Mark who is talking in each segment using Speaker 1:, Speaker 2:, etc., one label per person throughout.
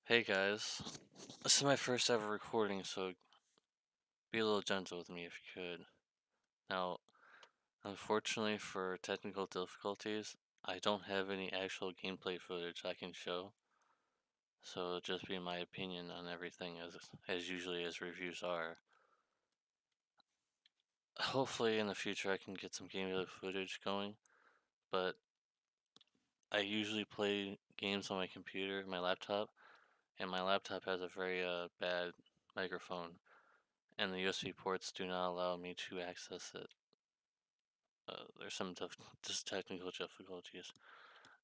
Speaker 1: Hey guys, this is my first ever recording, so be a little gentle with me if you could. Now, unfortunately for technical difficulties, I don't have any actual gameplay footage I can show, so it'll just be my opinion on everything as usually as reviews are. Hopefully in the future I can get some gameplay footage going, but I usually play games on my computer, my laptop, and my laptop has a very bad microphone, and the USB ports do not allow me to access it. There's some just technical difficulties.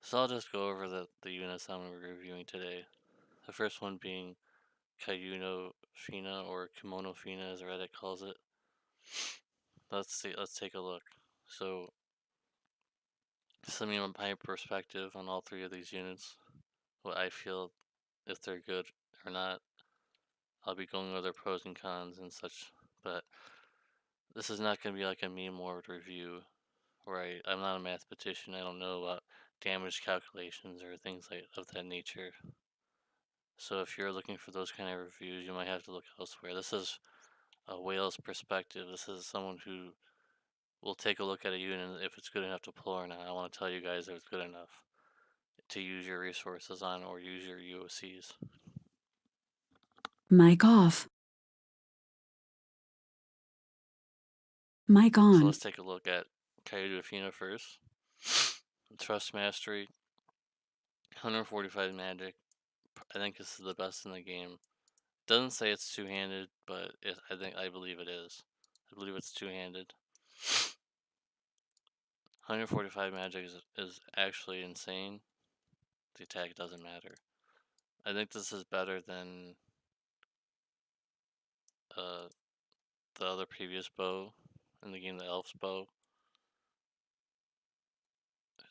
Speaker 1: So I'll just go over the units I'm reviewing today. The first one being Kimono Fina, or Kimono Fina as Reddit calls it. Let's take a look. So, some of my perspective on all three of these units, what I feel, if they're good or not. I'll be going over their pros and cons and such, but this is not going to be like a meme word review where I'm not a mathematician. I don't know about damage calculations or things like of that nature. So if you're looking for those kind of reviews, you might have to look elsewhere. This is a whale's perspective. This is someone who will take a look at a unit if it's good enough to pull or not. I want to tell you guys if it's good enough to use your resources on or use your UOCs.
Speaker 2: Mic off. Mic
Speaker 1: So
Speaker 2: on.
Speaker 1: let's take a look at Kaido Fina first. Trust Mastery, 145 magic. I think this is the best in the game. Doesn't say it's two-handed, but I believe it is. I believe it's two-handed. 145 magic is actually insane. The attack doesn't matter. I think this is better than the other previous bow in the game, the Elf's bow.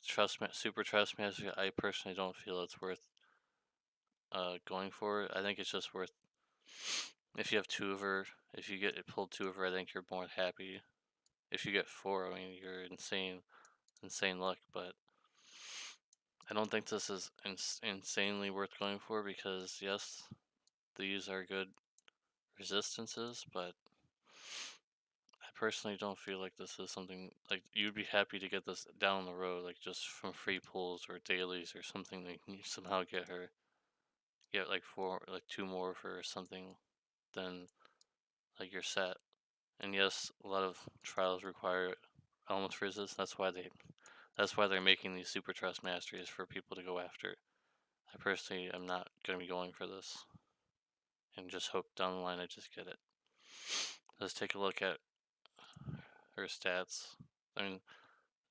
Speaker 1: Super Trust Master, I personally don't feel it's worth going for it. I think it's just worth, if you have two of her, if you get it pulled two of her, I think you're more happy. If you get four, I mean, you're insane luck, but I don't think this is insanely worth going for because, yes, these are good resistances, but I personally don't feel like this is something like you'd be happy to get this down the road, like just from free pulls or dailies or something that you somehow get like two more for or something, then like you're set. And yes, a lot of trials require almost resist. That's why they're making these super trust masteries for people to go after. I personally am not gonna be going for this, and just hope down the line I just get it. Let's take a look at her stats. I mean,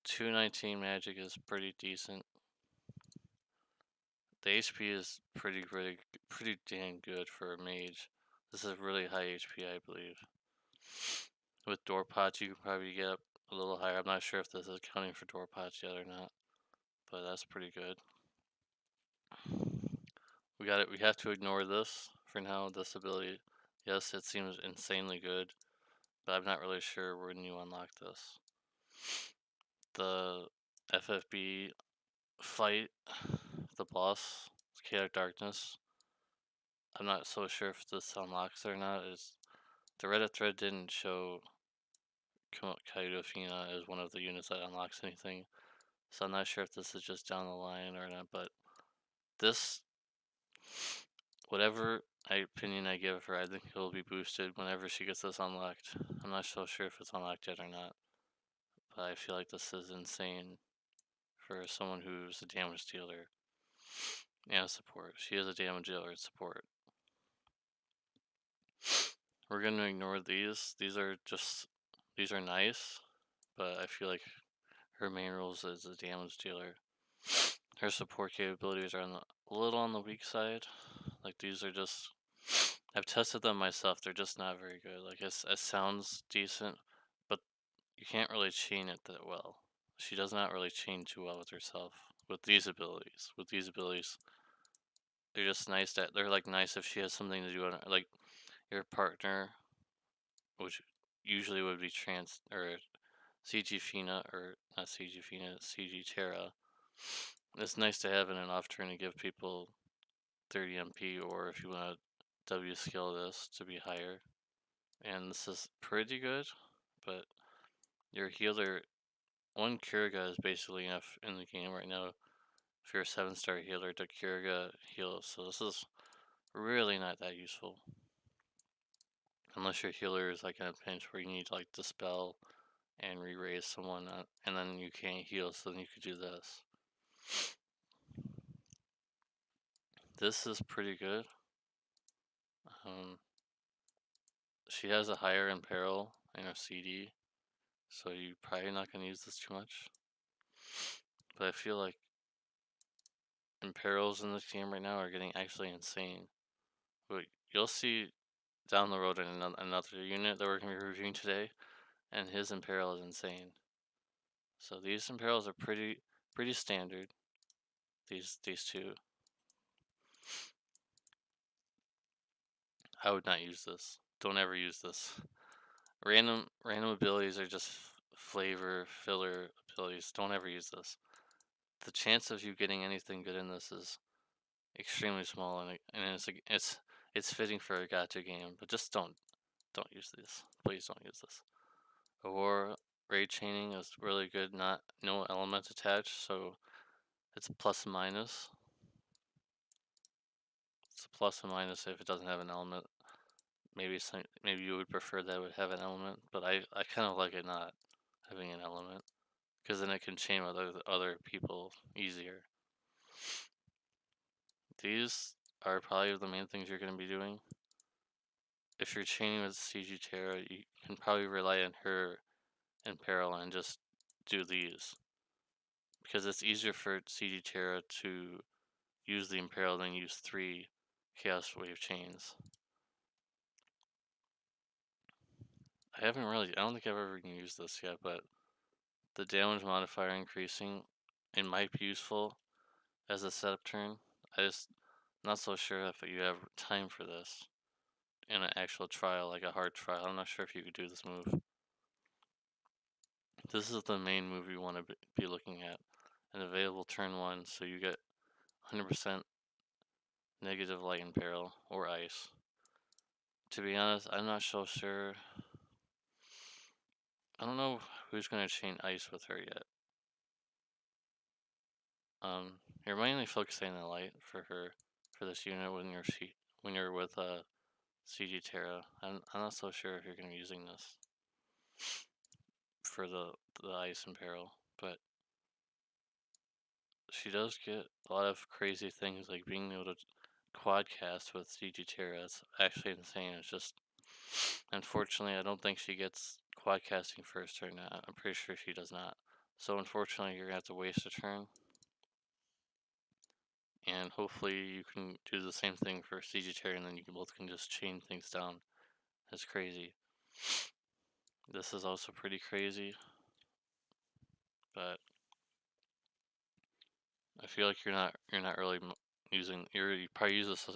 Speaker 1: 219 magic is pretty decent. The HP is pretty damn good for a mage. This is really high HP, I believe. With door pots, you can probably get up a little higher. I'm not sure if this is counting for door pots yet or not, but that's pretty good. We got it. We have to ignore this for now. This ability, yes, it seems insanely good, but I'm not really sure when you unlock this. The FFBE fight, the boss, Chaotic Darkness. I'm not so sure if this unlocks or not. The Reddit thread didn't show Kaido Fina as one of the units that unlocks anything, so I'm not sure if this is just down the line or not. But this, whatever opinion I give her, I think it will be boosted whenever she gets this unlocked. I'm not so sure if it's unlocked yet or not, but I feel like this is insane for someone who's a damage dealer and a support. She is a damage dealer and support. We're gonna ignore these. These are nice, but I feel like her main rules is a damage dealer. Her support capabilities are a little on the weak side. Like these are just, I've tested them myself. They're just not very good. Like it sounds decent, but you can't really chain it that well. She does not really chain too well with herself with these abilities. They're just nice. They're like nice if she has something to do on like your partner, which usually would be or CG Fina, or not CG Fina, CG Terra. It's nice to have in an off turn to give people 30 MP, or if you want to W skill this to be higher. And this is pretty good, but your healer, one Kiriga is basically enough in the game right now. If you're a 7-star healer, to Kiriga heal, so this is really not that useful. Unless your healer is like in a pinch where you need to like dispel and re-raise someone, and then you can't heal, so then you could do this. This is pretty good. She has a higher imperil in her CD, so you're probably not going to use this too much. But I feel like imperils in this game right now are getting actually insane. But you'll see down the road in another unit that we're going to be reviewing today, and his imperil is insane. So these imperils are pretty standard. These two. I would not use this. Don't ever use this. Random abilities are just flavor filler abilities. Don't ever use this. The chance of you getting anything good in this is extremely small, and it's fitting for a gacha game. But just don't use this. Please don't use this. Aurora raid chaining is really good. No elements attached, so it's a plus and minus. It's a plus and minus if it doesn't have an element. Maybe you would prefer that it would have an element, but I kind of like it not having an element, because then it can chain with other people easier. These are probably the main things you're going to be doing. If you're chaining with CG Terra, you can probably rely on her in parallel and just do these, because it's easier for CG Terra to use the Imperial than use 3 Chaos Wave chains. I don't think I've ever used this yet, but the damage modifier increasing, it might be useful as a setup turn. Not so sure if you have time for this in an actual trial, like a hard trial. I'm not sure if you could do this move. This is the main move you want to be looking at. An available turn 1, so you get 100% negative light and peril or ice. To be honest, I'm not so sure. I don't know who's going to chain ice with her yet. You're mainly focusing on the light for her, for this unit when you're with CG Terra. I'm not so sure if you're going to be using this for the ice and peril, but she does get a lot of crazy things, like being able to quadcast with CG Terra. It's actually insane. It's just, unfortunately, I don't think she gets quadcasting first turn. I'm pretty sure she does not. So unfortunately, you're gonna have to waste a turn. And hopefully you can do the same thing for CG Terra, and then you both can just chain things down. That's crazy. This is also pretty crazy, but I feel like you're not really using. You probably use this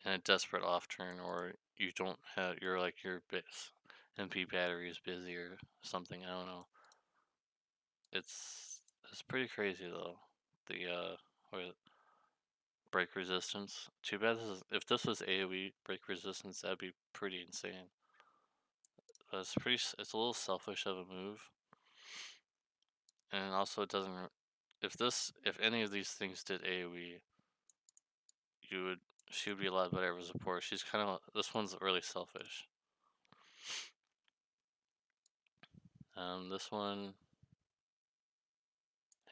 Speaker 1: in a desperate off turn, or you don't have your base MP battery is busy or something. I don't know. It's pretty crazy though. The break resistance. Too bad if this was AoE break resistance, that'd be pretty insane. But it's a little selfish of a move, and also it doesn't. If any of these things did AoE, she would be a lot better of a support. She's kind of, this one's really selfish. This one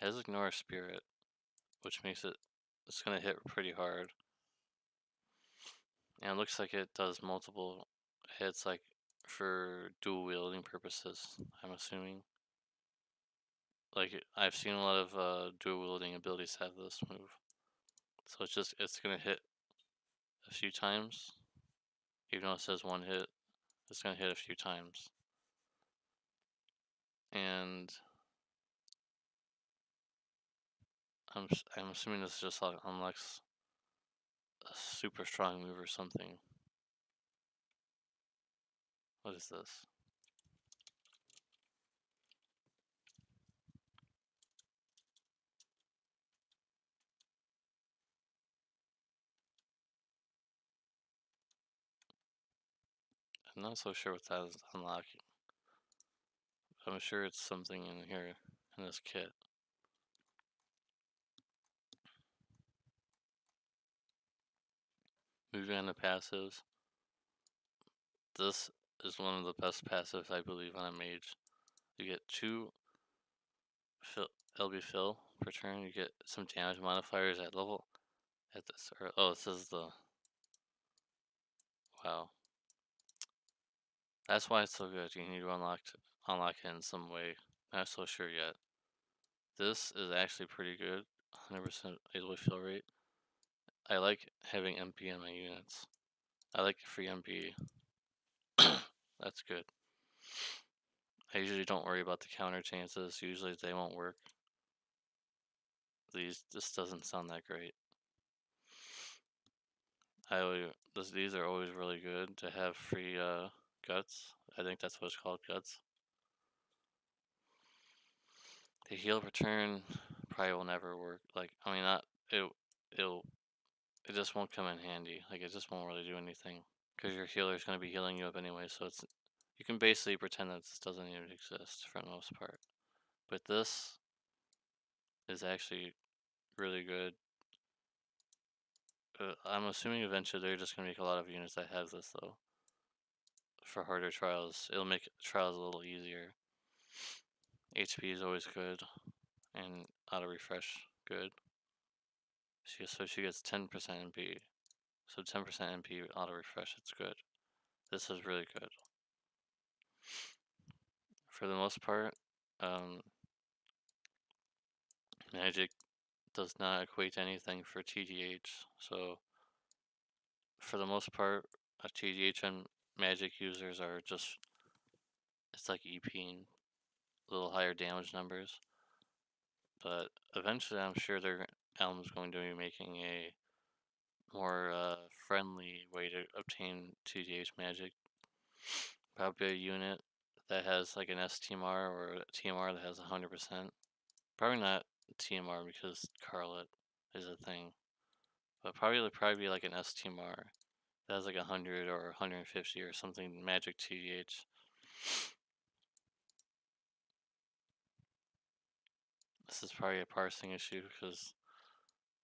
Speaker 1: has Ignore Spirit, which makes it's gonna hit pretty hard. And it looks like it does multiple hits, like for dual wielding purposes, I'm assuming. Like, I've seen a lot of dual wielding abilities have this move. So it's gonna hit a few times. Even though it says one hit, it's gonna hit a few times. And I'm assuming this just unlocks a super strong move or something. What is this? I'm not so sure what that is unlocking. I'm sure it's something in here in this kit. Moving on to passives. This is one of the best passives, I believe, on a mage. You get 2 LB fill per turn. You get some damage modifiers at level. At this, oh, this is the. Wow. That's why it's so good. You need to unlock it in some way. Not so sure yet. This is actually pretty good. 100% LB fill rate. I like having MP in my units. I like free MP. That's good. I usually don't worry about the counter chances. Usually they won't work. This doesn't sound that great. These are always really good to have free guts. I think that's what it's called, guts. The heal return probably will never work. Like, I mean, not it just won't come in handy. Like, it just won't really do anything because your healer is going to be healing you up anyway. So you can basically pretend that this doesn't even exist for the most part. But this is actually really good. I'm assuming eventually they're just going to make a lot of units that have this though. For harder trials, it'll make trials a little easier. HP is always good, and auto refresh good. So she gets 10% MP. So 10% MP auto refresh, it's good. This is really good. For the most part, magic does not equate to anything for TDH. So for the most part, TDH and magic users are just, it's like EPing a little higher damage numbers. But eventually I'm sure Elm's going to be making a more friendly way to obtain TDH magic. Probably a unit that has like an STMR or a TMR that has 100%. Probably not TMR because Carlet is a thing. But probably be like an STMR that has like 100 or 150 or something magic TDH. This is probably a parsing issue because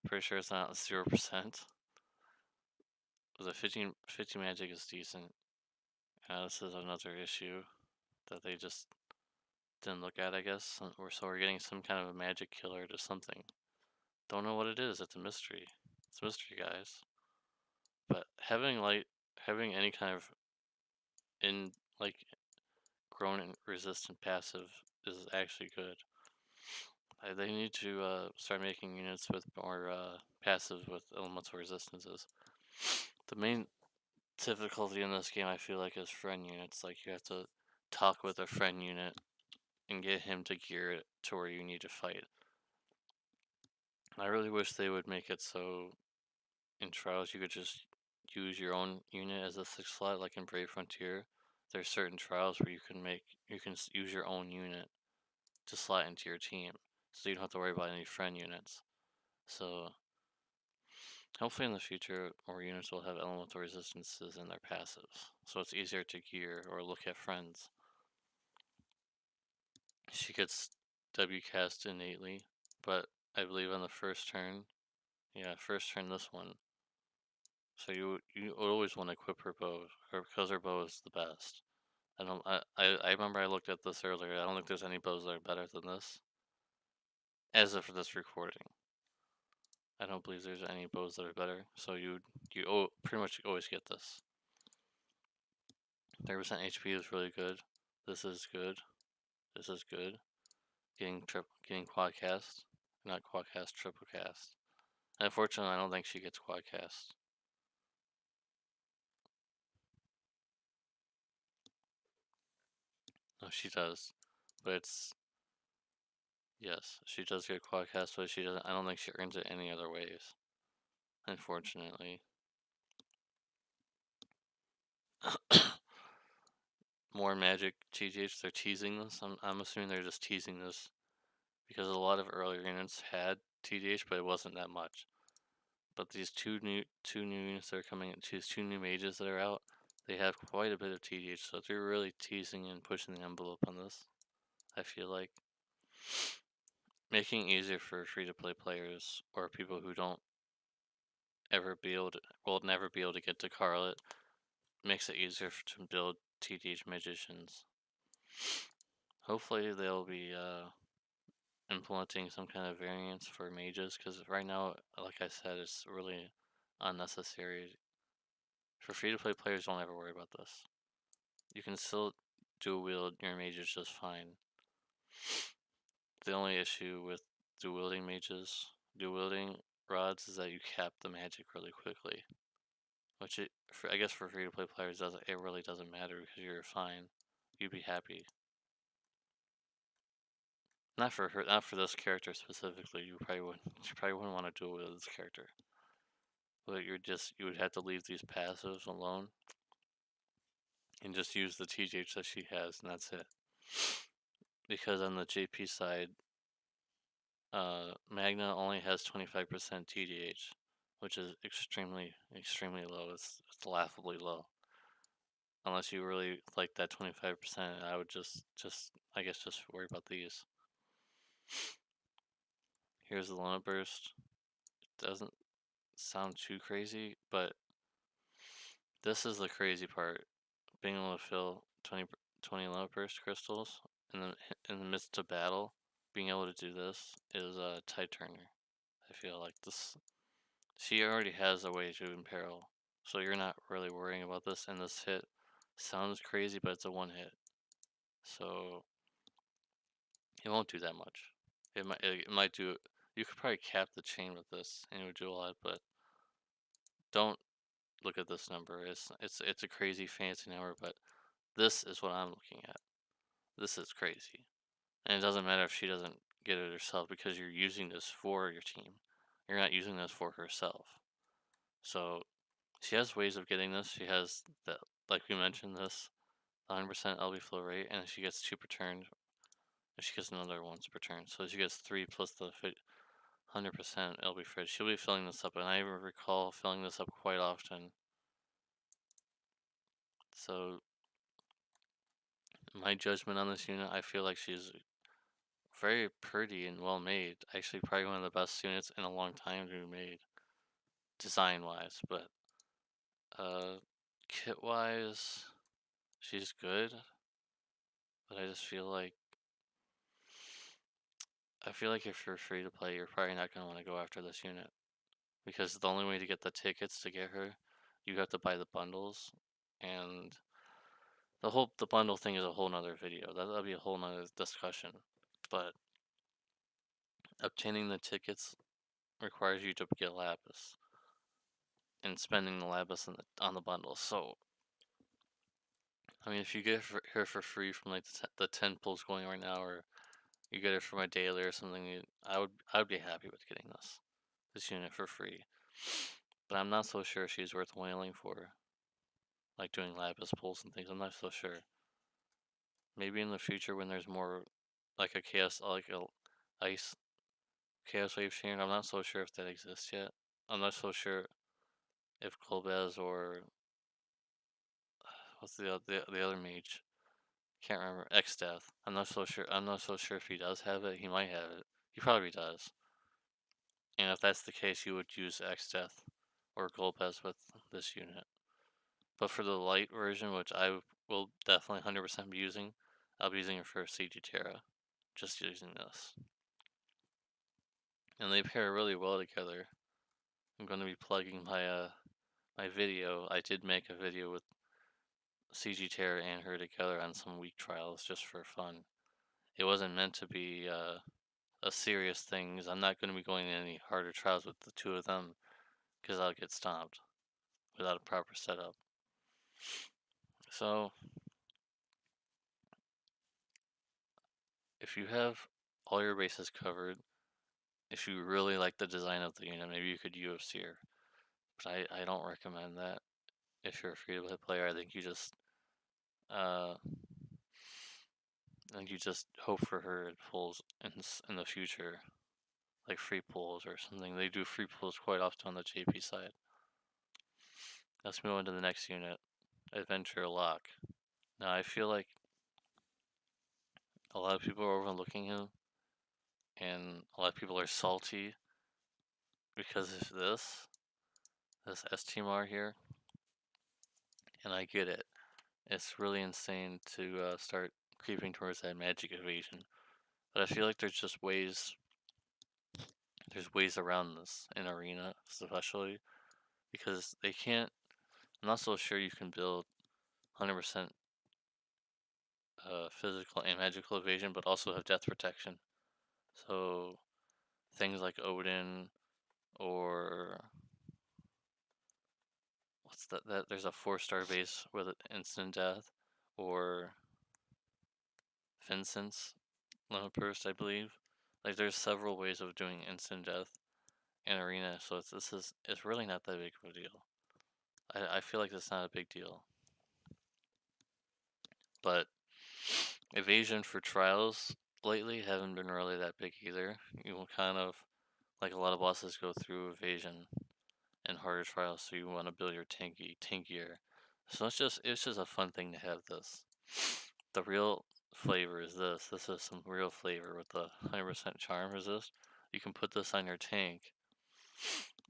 Speaker 1: I'm pretty sure it's not 0%. The 50 magic is decent. This is another issue that they just didn't look at, I guess. So we're getting some kind of a magic killer to something. Don't know what it is. It's a mystery. It's a mystery, guys. But having any kind of grown and resistant passive is actually good. They need to start making units with more passives with elemental resistances. The main difficulty in this game, I feel like, is friend units. Like, you have to talk with a friend unit and get him to gear it to where you need to fight. I really wish they would make it so in trials you could just use your own unit as a 6 slot, like in Brave Frontier. There's certain trials where you can use your own unit to slot into your team, so you don't have to worry about any friend units. So hopefully in the future, more units will have elemental resistances in their passives, so it's easier to gear or look at friends. She gets W cast innately, but I believe on the first turn, first turn this one. So you always want to equip her bow, or because her bow is the best. I remember I looked at this earlier. I don't think there's any bows that are better than this. As of this recording, I don't believe there's any bows that are better. So you pretty much always get this. 30% HP is really good. This is good. This is good. Getting quad cast, not quad cast, triple cast. And unfortunately, I don't think she gets quad cast. No, she does, but yes, she does get quad cast, but she doesn't. I don't think she earns it any other ways. Unfortunately. More magic TGH. They're teasing this. I'm assuming they're just teasing this because a lot of earlier units had TDH, but it wasn't that much. But these two new units that are coming, two new mages that are out, they have quite a bit of TDH, so they're really teasing and pushing the envelope on this. I feel like making it easier for free-to-play players or people who don't ever be able to, will never be able to get to Carlet, makes it easier to build TDH magicians. Hopefully they'll be implementing some kind of variance for mages, because right now, like I said, it's really unnecessary. For free-to-play players, don't ever worry about this. You can still dual wield your mages just fine. The only issue with dual wielding mages, dual wielding rods, is that you cap the magic really quickly. Which I guess for free to play players it really doesn't matter because you're fine. You'd be happy. Not for her, not for this character specifically. You probably wouldn't want to duel with this character. But you would have to leave these passives alone and just use the TGH that she has, and that's it. Because on the JP side, Magna only has 25% TDH, which is extremely low. It's laughably low. Unless you really like that 25%, I would just I guess just worry about these. Here's the limit burst. It doesn't sound too crazy, but this is the crazy part. Being able to fill 20 limit burst crystals in the midst of battle, being able to do this is a tide turner. I feel like this. She already has a way to imperil, so you're not really worrying about this. And this hit sounds crazy, but it's a one hit, so it won't do that much. It might do. You could probably cap the chain with this, and it would do a lot. But don't look at this number. It's a crazy fancy number, but this is what I'm looking at. This is crazy, and it doesn't matter if she doesn't get it herself because you're using this for your team. You're not using this for herself. So she has ways of getting this. She has the, like we mentioned, this 100% LB flow rate, and she gets 2 per turn. And she gets another once per turn, so she gets 3 plus the 100% LB fridge. She'll be filling this up, and I recall filling this up quite often. So my judgment on this unit, I feel like she's very pretty and well made. Actually, probably one of the best units in a long time to be made, design wise. But kit wise, she's good. But I just feel like if you're free to play, you're probably not gonna want to go after this unit because the only way to get the tickets to get her, you have to buy the bundles, and the bundle thing is a whole nother video. That'll be a whole nother discussion. But obtaining the tickets requires you to get lapis and spending the lapis on the bundle. So I mean, if you get her for free from like the 10 pulls going right now, or you get it from a daily or something, I would be happy with getting this unit for free. But I'm not so sure she's worth whaling for, like doing lapis pulls and things. I'm not so sure. Maybe in the future when there's more, like a chaos, like a ice chaos wave chain. I'm not so sure if that exists yet. I'm not so sure if Golbez or what's the other mage? Can't remember. X Death. I'm not so sure. I'm not so sure if he does have it. He might have it. He probably does. And if that's the case, you would use X Death or Golbez with this unit. But for the light version, which I will definitely 100% be using, I'll be using it for CG Terra. Just using this. And they pair really well together. I'm going to be plugging my video. I did make a video with CG Terra and her together on some weak trials just for fun. It wasn't meant to be a serious thing, because I'm not going to be going in any harder trials with the two of them, because I'll get stomped without a proper setup. So, if you have all your bases covered, if you really like the design of the unit, maybe you could UFC her. But I don't recommend that. If you're a free-to-play player, I think you just hope for her pulls in the future, like free pulls or something. They do free pulls quite often on the JP side. Let's move on to the next unit. adventure Locke. Now I feel like a lot of people are overlooking him, and a lot of people are salty because of this STMR here, and I get it. It's really insane to start creeping towards that magic evasion, but I feel like there's ways around this in Arena, especially because they can't. I'm not so sure you can build 100% physical and magical evasion, but also have death protection. So things like Odin or what's that? There's a 4-star base with instant death, or Vincent's limit burst, I believe. Like there's several ways of doing instant death in Arena, so it's really not that big of a deal. I feel like it's not a big deal, but evasion for trials lately haven't been really that big either. You will kind of like a lot of bosses go through evasion and harder trials, so you want to build your tankier. So it's just a fun thing to have this. The real flavor is this. This is some real flavor with the 100% charm resist. You can put this on your tank,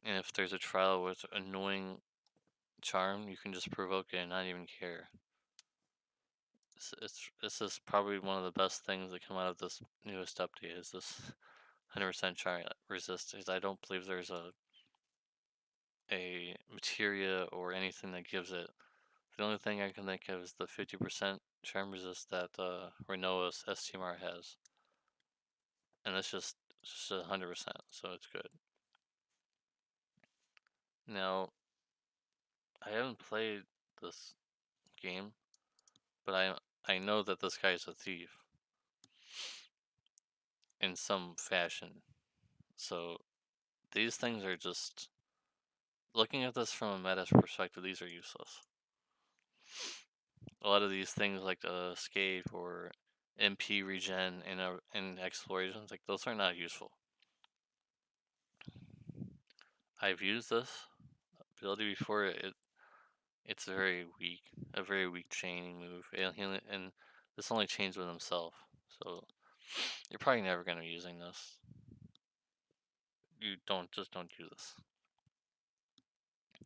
Speaker 1: and if there's a trial with annoying charm, you can just provoke it and not even care. This is probably one of the best things that come out of this newest update is this 100% charm resist. Because I don't believe there's a materia or anything that gives it. The only thing I can think of is the 50% charm resist that Renoa's STMR has, and it's just 100%, so it's good. Now, I haven't played this game, but I know that this guy is a thief in some fashion. So these things are just looking at this from a meta perspective. These are useless. A lot of these things like escape or MP regen in explorations, like those are not useful. I've used this ability before. It's a very weak chaining move, and this only chains with himself. So you're probably never gonna be using this. You don't do this.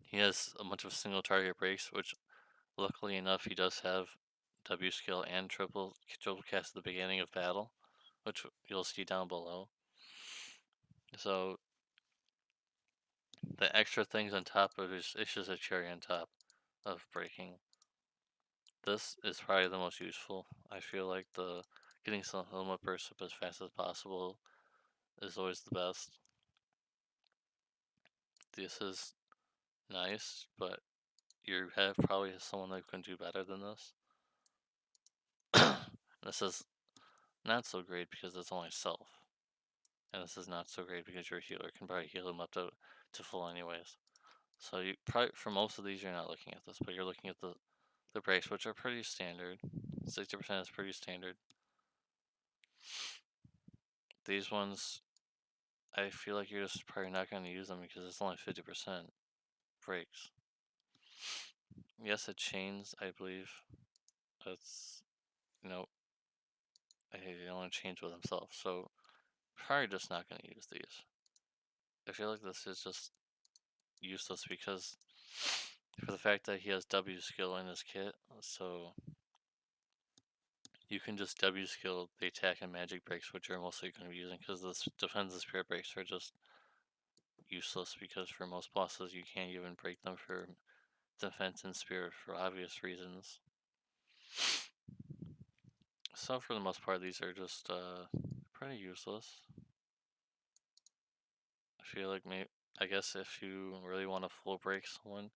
Speaker 1: He has a bunch of single target breaks, which luckily enough he does have W skill and triple cast at the beginning of battle, which you'll see down below. So the extra things on top of it is just a cherry on top of breaking. This is probably the most useful. I feel like the getting some helmet burst up as fast as possible is always the best. This is nice, but you have probably someone that can do better than this. This is not so great because it's only self. And this is not so great because your healer can probably heal him up to full anyways. So you probably for most of these you're not looking at this, but you're looking at the breaks, which are pretty standard. 60% is pretty standard. These ones, I feel like you're just probably not going to use them because it's only 50% breaks. Yes, it chains, I believe. It's, you know, he only chains with himself, so probably just not going to use these. I feel like this is just useless because for the fact that he has W skill in his kit, so you can just W skill the attack and magic breaks, which you're mostly going to be using because the defense and spirit breaks are just useless because for most bosses you can't even break them for defense and spirit for obvious reasons. So for the most part, these are just pretty useless. I feel like I guess if you really want to full break someone,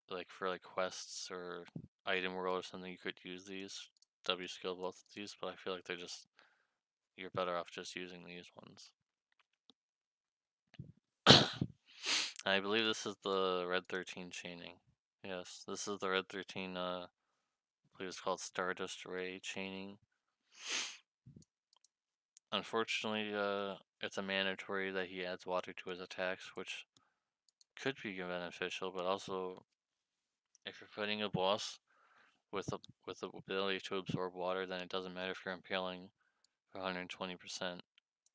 Speaker 1: like for like quests or item world or something, you could use these. W skill both of these, but I feel like you're better off just using these ones. I believe this is the Red 13 chaining. Yes, this is the Red 13, I believe it's called Stardust Ray chaining. Unfortunately, it's a mandatory that he adds water to his attacks, which could be beneficial, but also if you're fighting a boss with the ability to absorb water, then it doesn't matter if you're impaling for 120%.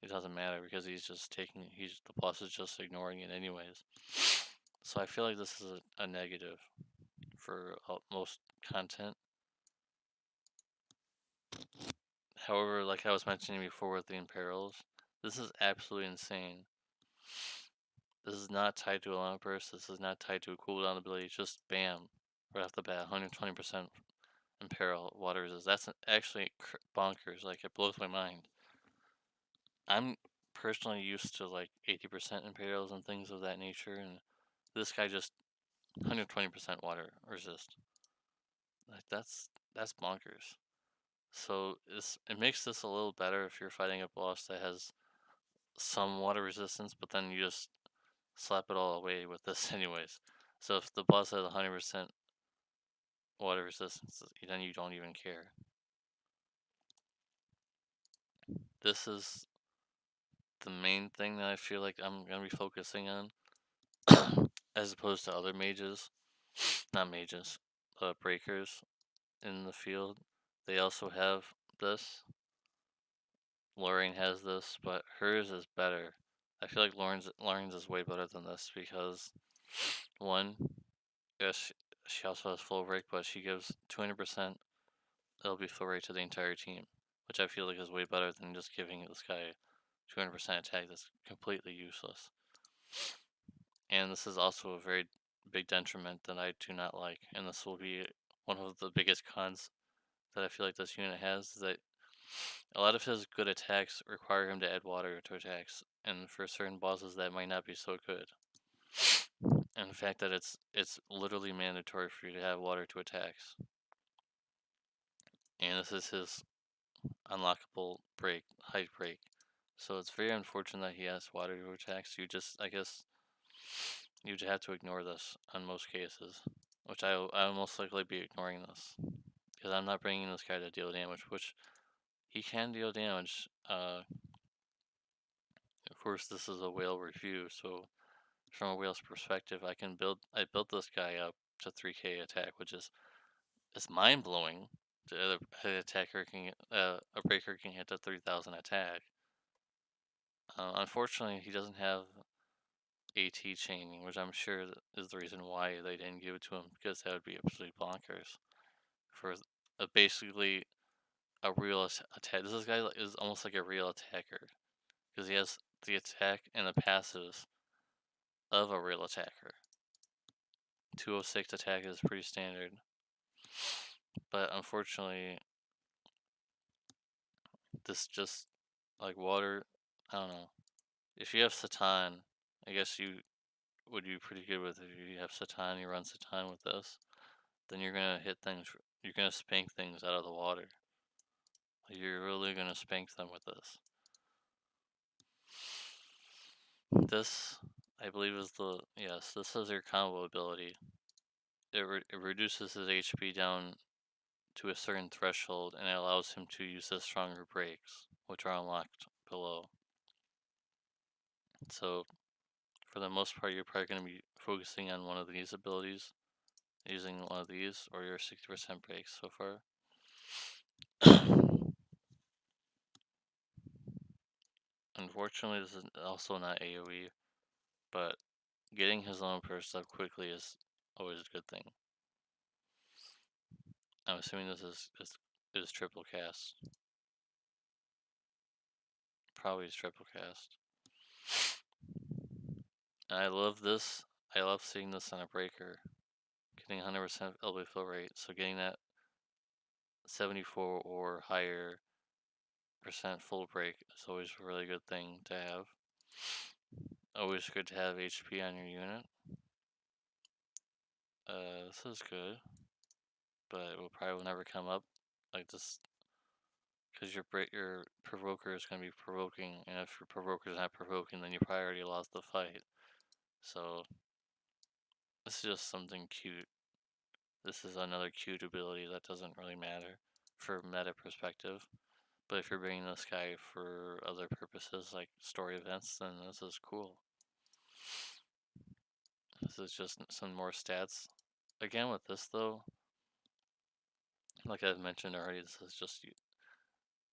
Speaker 1: It doesn't matter because the boss is just ignoring it anyways. So I feel like this is a negative for most content. However, like I was mentioning before with the Imperils, this is absolutely insane. This is not tied to a llama burst. This is not tied to a cooldown ability. It's just bam, right off the bat, 120% Imperil water resist. That's actually bonkers. Like, it blows my mind. I'm personally used to like 80% Imperials and things of that nature, and this guy just 120% water resist. Like, that's bonkers. So it makes this a little better if you're fighting a boss that has some water resistance, but then you just slap it all away with this anyways. So if the boss has 100% water resistance, then you don't even care. This is the main thing that I feel like I'm gonna be focusing on, as opposed to other mages, not mages, breakers in the field. They also have this. Lorraine has this, but hers is better. I feel like Lauren's is way better than this because, one, yes, she also has full break, but she gives 200%. It'll be full rate to the entire team, which I feel like is way better than just giving this guy 200% attack. That's completely useless. And this is also a very big detriment that I do not like, and this will be one of the biggest cons that I feel like this unit has, is that a lot of his good attacks require him to add water to attacks, and for certain bosses that might not be so good. And the fact that it's literally mandatory for you to have water to attacks. And this is his unlockable break, height break. So it's very unfortunate that he has water to attacks. I guess, you'd have to ignore this on most cases, which I'll most likely be ignoring this because I'm not bringing this guy to deal damage, which he can deal damage. Of course, this is a whale review, so from a whale's perspective, I built this guy up to 3k attack, which is it's mind blowing. A breaker can hit to 3000 attack. Unfortunately, he doesn't have AT chaining, which I'm sure is the reason why they didn't give it to him, because that would be absolutely bonkers for basically a real attack. This guy is almost like a real attacker because he has the attack and the passives of a real attacker. 206 attack is pretty standard, but unfortunately, this just like water. I don't know. If you have Satan, I guess you would be pretty good with it. If you have Satan, you run Satan with this, then you're gonna hit things. You're gonna spank things out of the water. You're really gonna spank them with this. This, I believe, is this is your combo ability. It reduces his HP down to a certain threshold, and it allows him to use his stronger breaks, which are unlocked below. So, for the most part, you're probably going to be focusing on one of these abilities, using one of these, or your 60% breaks so far. Unfortunately, this is also not AoE, but getting his own burst up quickly is always a good thing. I'm assuming this is triple cast. Probably is triple cast. And I love this. I love seeing this on a breaker. Getting 100% elbow fill rate. So getting that 74 or higher percent full break is always a really good thing to have. Always good to have HP on your unit. This is good, but it will probably never come up like this because your provoker is going to be provoking, and if your provoker is not provoking, then you probably already lost the fight. So this is just something cute. This is another cute ability that doesn't really matter for meta perspective. But if you're bringing this guy for other purposes like story events, then this is cool. This is just some more stats again with this though, like I've mentioned already, this is just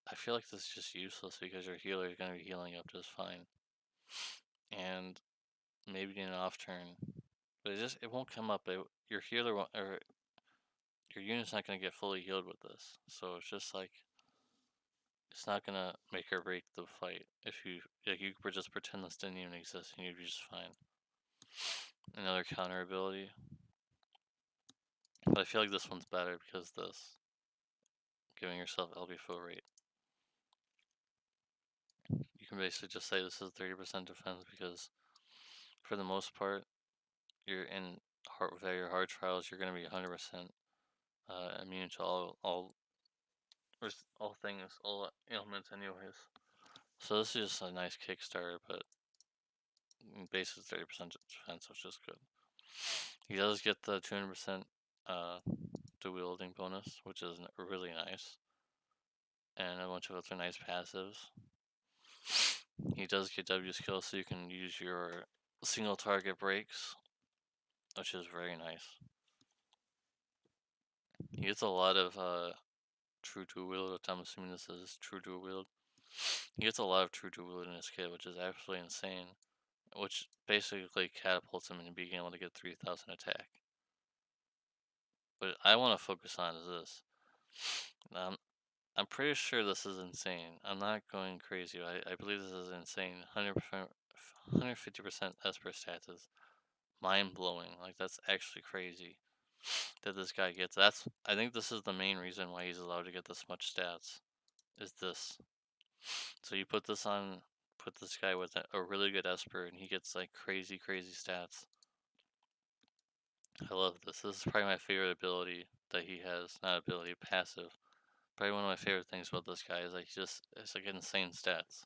Speaker 1: I feel like this is just useless because your healer is gonna be healing up just fine, and maybe in an off turn, but it won't come up. Your healer won't, or your unit's not gonna get fully healed with this, so it's just like it's not gonna make or break the fight. If you you could just pretend this didn't even exist and you'd be just fine. Another counter ability, but I feel like this one's better because this giving yourself LB full rate. You can basically just say this is 30% defense because for the most part, you're in very hard trials. You're gonna be 100% immune to all things, all ailments, anyways. So this is just a nice Kickstarter, but basically 30% defense, which is good. He does get the 200% dual wielding bonus, which is really nice, and a bunch of other nice passives. He does get W skill, so you can use your single target breaks, which is very nice. He gets a lot of true dual wield, which I'm assuming this is true dual wield. He gets a lot of true dual wield in his kit, which is absolutely insane, which basically catapults him into being able to get 3,000 attack. What I want to focus on is this. I'm pretty sure this is insane. I'm not going crazy. I believe this is insane. 100%, 150% Esper stats is mind blowing. Like, that's actually crazy that this guy gets. I think this is the main reason why he's allowed to get this much stats. Is this. So you put this guy with a really good Esper, and he gets like crazy stats. I love this. This is probably my favorite ability that he has. Not ability, passive. Probably one of my favorite things about this guy is like it's like insane stats.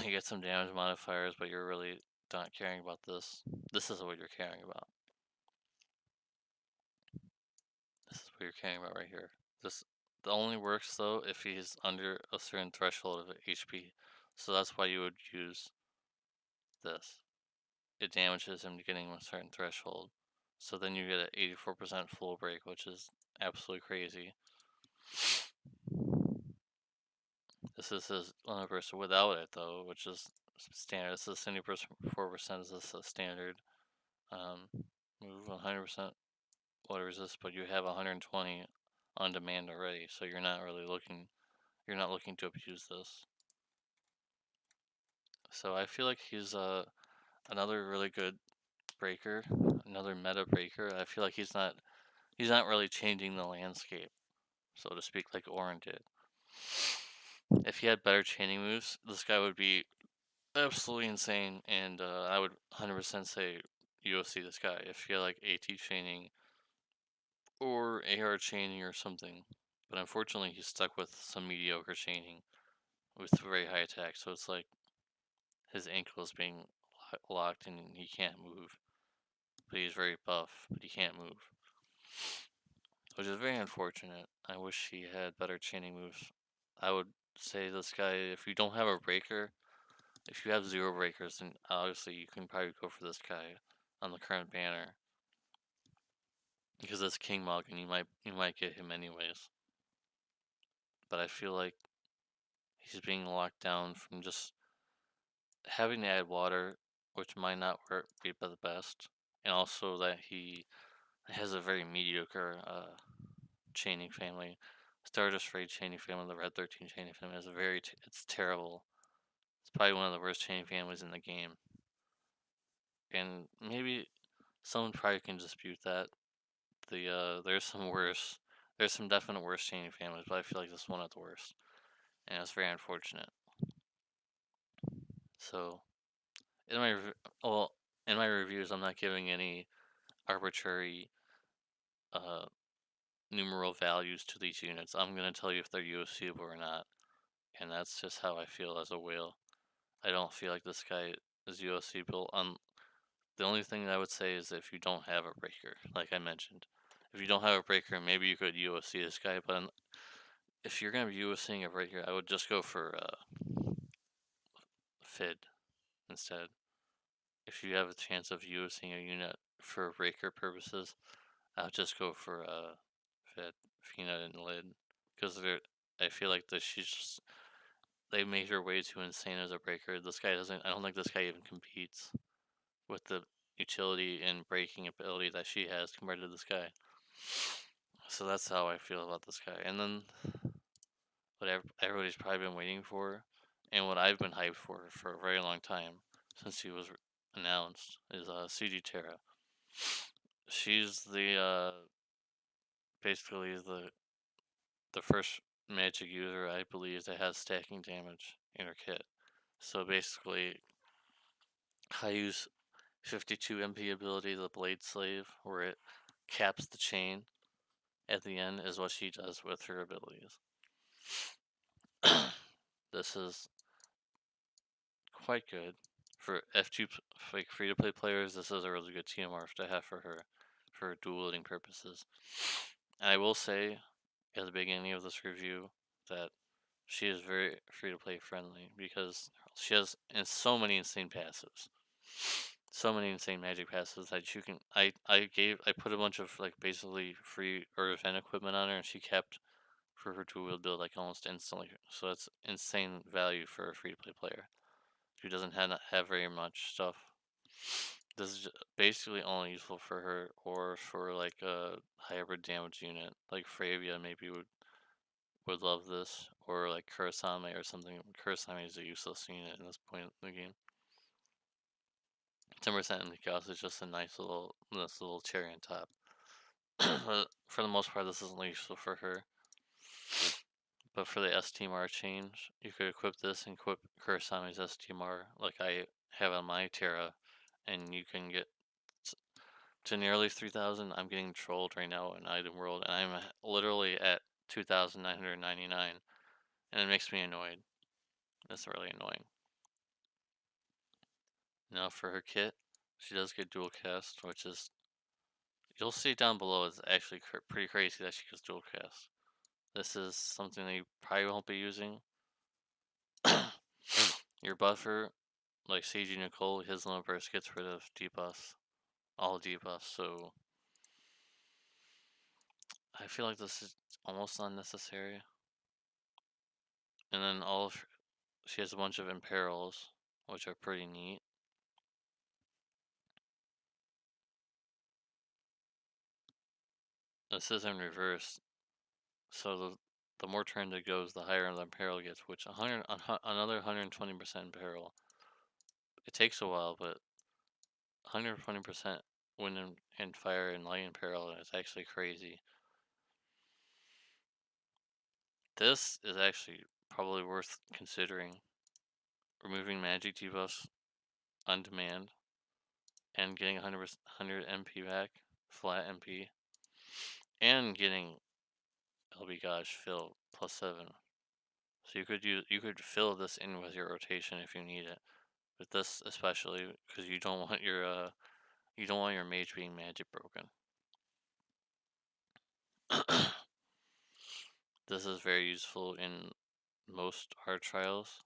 Speaker 1: You get some damage modifiers, but you're really not caring about this. This is what you're caring about. This is what you're caring about right here. This only works though if he's under a certain threshold of HP. So that's why you would use this. It damages him to getting a certain threshold. So then you get an 84% full break, which is absolutely crazy. This is his universe without it though, which is standard. This is 74% is this a standard. Move 100% water resist, but you have 120 on demand already, so you're not looking to abuse this. So I feel like he's another really good breaker, another meta breaker. I feel like he's not really changing the landscape, so to speak, like Orin did. If he had better chaining moves, this guy would be absolutely insane, and I would 100% say UOC this guy if he had like AT chaining or AR chaining or something. But unfortunately, he's stuck with some mediocre chaining with very high attack, so it's like his ankle is being locked and he can't move. But he's very buff, but he can't move, which is very unfortunate. I wish he had better chaining moves. I would say this guy, if you don't have a breaker, if you have 0 breakers, then obviously you can probably go for this guy on the current banner. Because it's King Mog and you might get him anyways. But I feel like he's being locked down from just having to add water, which might not be the best. And also that he has a very mediocre chaining family. Stardust Raid chaining family, the Red 13 chaining family is it's terrible. It's probably one of the worst chaining families in the game. And maybe someone probably can dispute that. There's some definite worse chaining families, but I feel like this one of the worst, and it's very unfortunate. So, in my reviews, I'm not giving any arbitrary numeral values to these units. I'm gonna tell you if they're UFCable or not, and that's just how I feel as a whale. I don't feel like this guy is UFCable. The only thing I would say is if you don't have a breaker, like I mentioned. If you don't have a breaker, maybe you could UFC this guy, but if you're going to be UFCing a breaker, I would just go for Fid instead. If you have a chance of UFCing a unit for breaker purposes, I would just go for Fina and Lid, because I feel like they made her way too insane as a breaker. This guy doesn't. I don't think this guy even competes with the utility and breaking ability that she has compared to this guy. So that's how I feel about this guy. And then what everybody's probably been waiting for, and what I've been hyped for a very long time since he was announced, is CG Terra. She's basically the first magic user, I believe, that has stacking damage in her kit. So basically, I use 52 MP ability, the Blade Slave, where it caps the chain at the end, is what she does with her abilities. This is quite good for F2, like free to play players. This is a really good TMR to have for her for dueling purposes. And I will say at the beginning of this review that she is very free to play friendly, because she has so many insane passives. So many insane magic passes that you can. I put a bunch of like basically free or event equipment on her, and she kept for her two-wheel build like almost instantly. So it's insane value for a free to play player who doesn't have very much stuff. This is basically only useful for her, or for like a hybrid damage unit like Fravia maybe would love this, or like Kurasame or something. Kurasame is a useless unit in this point in the game. 10% in the cost is just a nice little cherry on top. But for the most part, this isn't useful for her. But for the STMR change, you could equip this and equip Kurasame's STMR like I have on my Terra, and you can get to nearly 3,000. I'm getting trolled right now in Item World, and I'm literally at 2,999, and it makes me annoyed. It's really annoying. Now for her kit, she does get dual cast, which is, you'll see down below, it's actually pretty crazy that she gets dual cast. This is something that you probably won't be using. Your buffer, like CG Nicole, his limit burst gets rid of debuffs, all debuffs, so I feel like this is almost unnecessary. And then she has a bunch of imperils, which are pretty neat. This is in reverse, so the more turns it goes, the higher the imperil gets, which another 120% imperil. It takes a while, but 120% wind and fire and light imperil is actually crazy. This is actually probably worth considering. Removing magic debuffs on demand and getting 100 MP back, flat MP, and getting LB Gosh fill +7. So you could fill this in with your rotation if you need it. With this especially, because you don't want your mage being magic broken. This is very useful in most hard trials,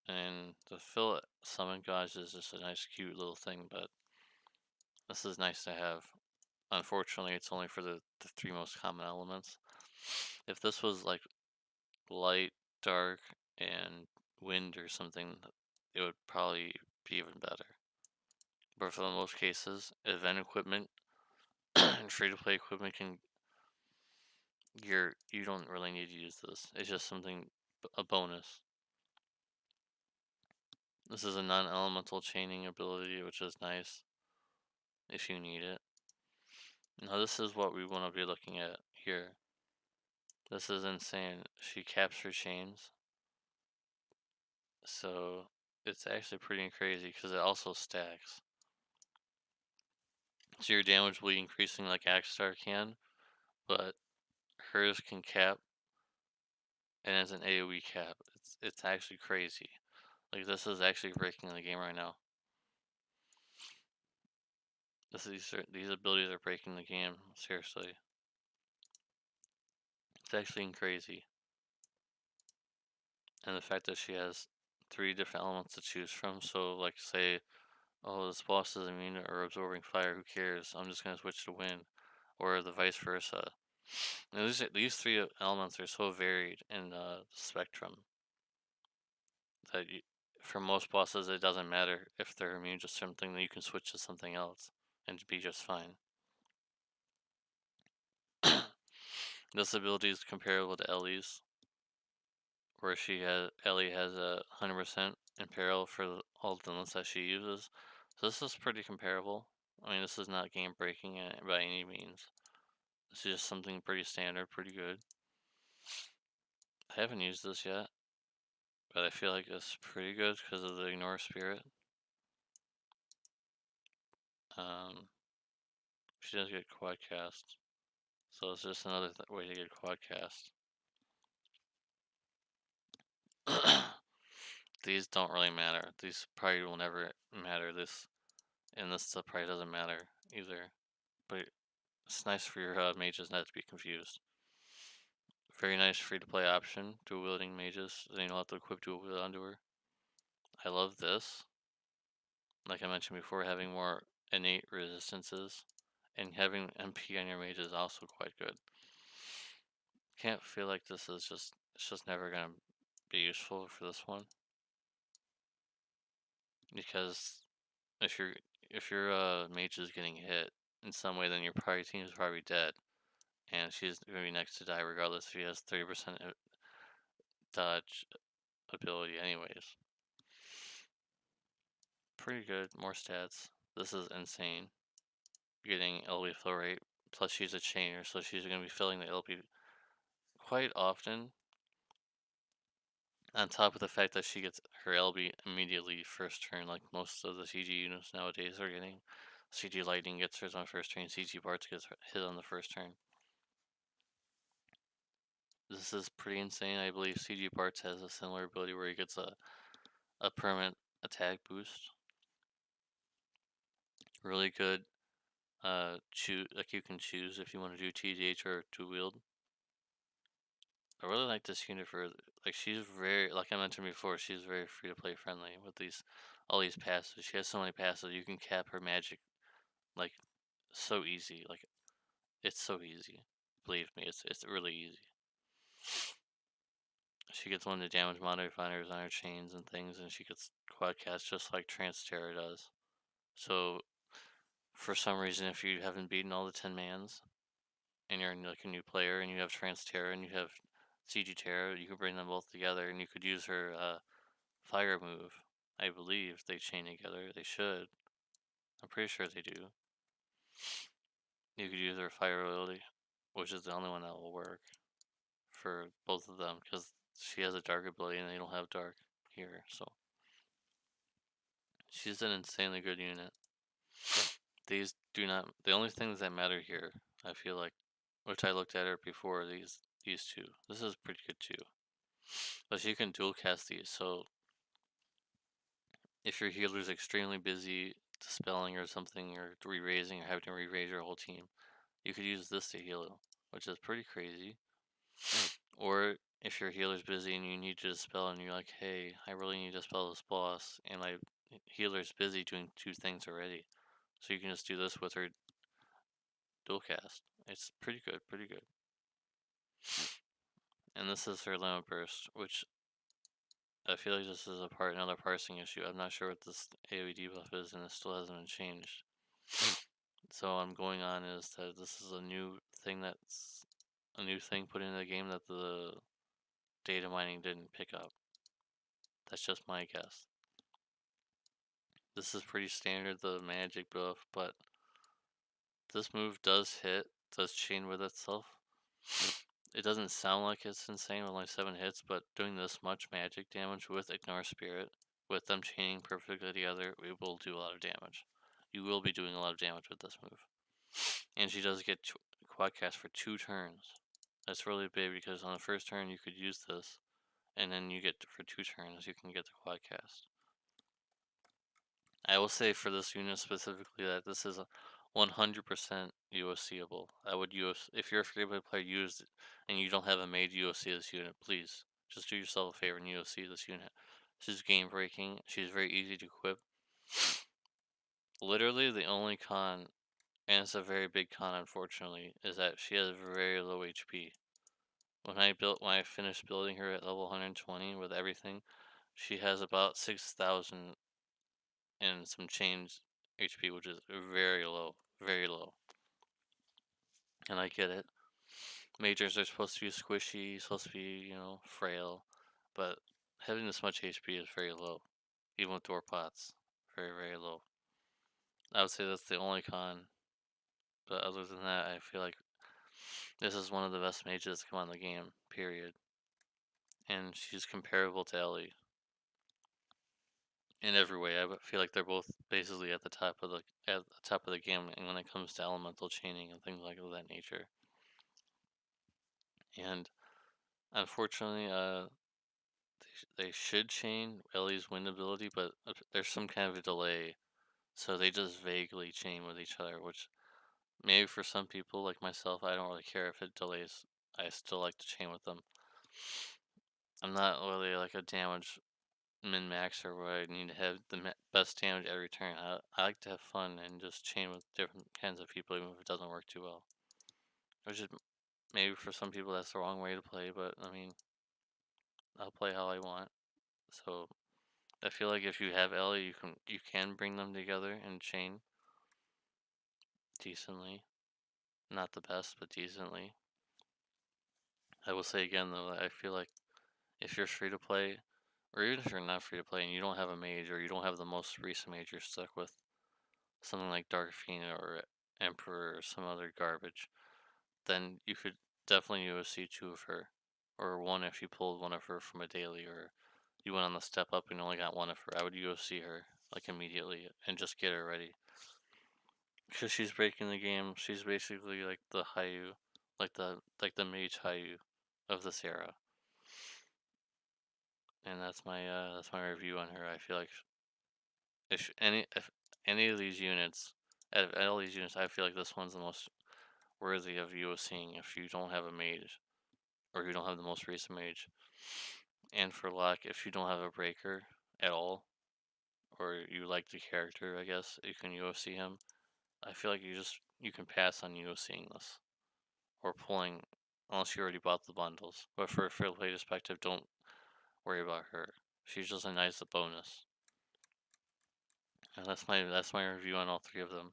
Speaker 1: and the fill summon gods is just a nice cute little thing, but this is nice to have. Unfortunately, it's only for the three most common elements. If this was like light, dark, and wind or something, it would probably be even better. But for the most cases, event equipment and free-to-play equipment you don't really need to use this. It's just something, a bonus. This is a non-elemental chaining ability, which is nice if you need it. Now this is what we want to be looking at here. This is insane. She caps her chains. So it's actually pretty crazy because it also stacks. So your damage will be increasing like Axstar can, but hers can cap, and it's an AoE cap. It's actually crazy. Like this is actually breaking the game right now. These abilities are breaking the game, seriously. It's actually crazy. And the fact that she has 3 different elements to choose from, so like say oh, this boss is immune or absorbing fire, who cares? I'm just gonna switch to wind. Or the vice versa. And these three elements are so varied in the spectrum that for most bosses it doesn't matter if they're immune to something, that you can switch to something else and be just fine. This ability is comparable to Ellie's, where Ellie has a 100% in peril for all the units that she uses. So this is pretty comparable. I mean, this is not game breaking by any means. This is just something pretty standard, pretty good. I haven't used this yet, but I feel like it's pretty good because of the ignore spirit. She does get quad cast, so it's just another way to get quad cast. These don't really matter. These probably will never matter. This probably doesn't matter either. But it's nice for your mages not to be confused. Very nice free-to-play option. Dual wielding mages. Then you don't have to equip dual wield onto her. I love this. Like I mentioned before, having more innate resistances and having MP on your mage is also quite good. Can't feel like this is it's just never gonna be useful for this one, because if your mage is getting hit in some way, then your party team is probably dead, and she's gonna be next to die regardless if she has 30% dodge ability anyways. Pretty good, more stats. This is insane. Getting LB flow rate, plus she's a chainer, so she's gonna be filling the LB quite often. On top of the fact that she gets her LB immediately first turn, like most of the CG units nowadays are getting. CG Lightning gets hers on first turn, CG Bartz gets hit on the first turn. This is pretty insane. I believe CG Bartz has a similar ability where he gets a permanent attack boost. Really good. Like you can choose if you want to do TDH or to wield. I really like this unit for, like, she's very, like I mentioned before, she's very free to play friendly with all these passes. She has so many passes. You can cap her magic like so easy. Like, it's so easy. Believe me, it's really easy. She gets one of the damage modifiers on her chains and things, and she gets quad cast just like Terra does. So for some reason, if you haven't beaten all the 10 mans and you're like a new player and you have Terra and you have CG Terra, you could bring them both together and you could use her fire move. I believe they chain together. They should. I'm pretty sure they do. You could use her fire ability, which is the only one that will work for both of them, because she has a dark ability and they don't have dark here, so she's an insanely good unit. These do not. The only things that matter here, I feel like, which I looked at her before, these two. This is pretty good too. But you can dual cast these, so if your healer's extremely busy dispelling or something, or re-raising, or having to re-raise your whole team, you could use this to heal, which is pretty crazy. Or if your healer's busy and you need to dispel and you're like, hey, I really need to dispel this boss, and my healer's busy doing 2 things already. So you can just do this with her dual cast. It's pretty good, pretty good. And this is her limit burst, which I feel like this is another parsing issue. I'm not sure what this AoE debuff is, and it still hasn't been changed. So what I'm going on is that this is a new thing put into the game that the data mining didn't pick up. That's just my guess. This is pretty standard, the magic buff, but this move does chain with itself. It doesn't sound like it's insane with only 7 hits, but doing this much magic damage with Ignore Spirit, with them chaining perfectly together, it will do a lot of damage. You will be doing a lot of damage with this move. And she does get quad cast for 2 turns. That's really big because on the first turn you could use this, and then you get for 2 turns you can get the quad cast. I will say for this unit specifically that this is 100% UFCable. I would if you're a free play player, use it, and you don't have a made UFC this unit, please just do yourself a favor and UFC this unit. She's game breaking. She's very easy to equip. Literally, the only con, and it's a very big con, unfortunately, is that she has very low HP. When I finished building her at level 120 with everything, she has about 6,000 and some change HP, which is very low, very low. And I get it. Majors are supposed to be squishy, supposed to be, frail, but having this much HP is very low, even with door pots. Very, very low. I would say that's the only con, but other than that, I feel like this is one of the best mages to come on the game, period. And she's comparable to Ellie in every way. Feel like they're both basically at the top of the game when it comes to elemental chaining and things like of that nature. And unfortunately, they should chain Ellie's wind ability, but there's some kind of a delay, so they just vaguely chain with each other. Which maybe for some people like myself, I don't really care if it delays. I still like to chain with them. I'm not really like a damage min maxer where I need to have the best damage every turn. I like to have fun and just chain with different kinds of people, even if it doesn't work too well. Which is maybe for some people that's the wrong way to play, but I mean, I'll play how I want. So I feel like if you have Ellie, you can bring them together and chain decently. Not the best, but decently. I will say again though, I feel like if you're free to play, or even if you're not free to play and you don't have a mage or you don't have the most recent mage you're stuck with, something like Dark Fina or Emperor or some other garbage, then you could definitely USC two of her, or one if you pulled one of her from a daily, or you went on the step up and only got one of her. I would UFC her like immediately and just get her ready, because she's breaking the game. She's basically like the Hayu, like the mage Hayu of this era, and that's my review on her. I feel like if any of these units, out of all these units, I feel like this one's the most worthy of UOCing if you don't have a mage or you don't have the most recent mage. And for Locke, if you don't have a breaker at all, or you like the character, I guess you can UFC him. I feel like you can pass on UOCing this or pulling, unless you already bought the bundles. But for a fair play perspective, don't worry about her. She's just a nice bonus. And that's my review on all three of them.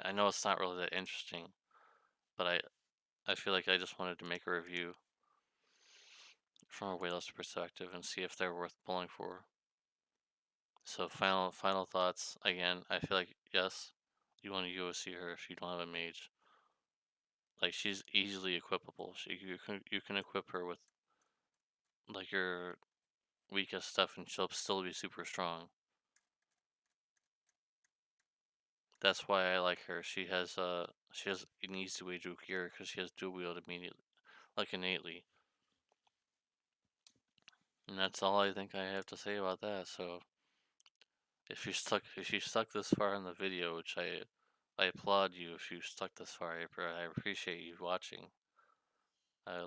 Speaker 1: I know it's not really that interesting, but I feel like I just wanted to make a review from a whale's perspective and see if they're worth pulling for. So final thoughts. Again, I feel like yes, you want to go see her if you don't have a mage. Like she's easily equipable. You can equip her with like your weakest stuff, and she'll still be super strong. That's why I like her. She has an easy way to cure because she has dual wield immediately, like innately. And that's all I think I have to say about that. So if you stuck this far in the video, which I applaud you if you stuck this far. I appreciate you watching.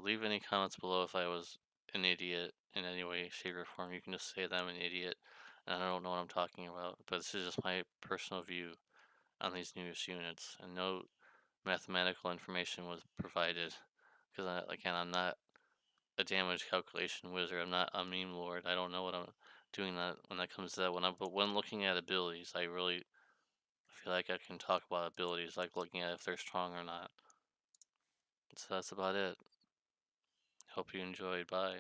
Speaker 1: Leave any comments below if I was an idiot in any way, shape, or form. You can just say that I'm an idiot and I don't know what I'm talking about. But this is just my personal view on these newest units, and no mathematical information was provided because again, I'm not a damage calculation wizard. I'm not a meme lord. I don't know what I'm doing that when that comes to that. But when looking at abilities, I really feel like I can talk about abilities, like looking at if they're strong or not. So that's about it. Hope you enjoyed. Bye.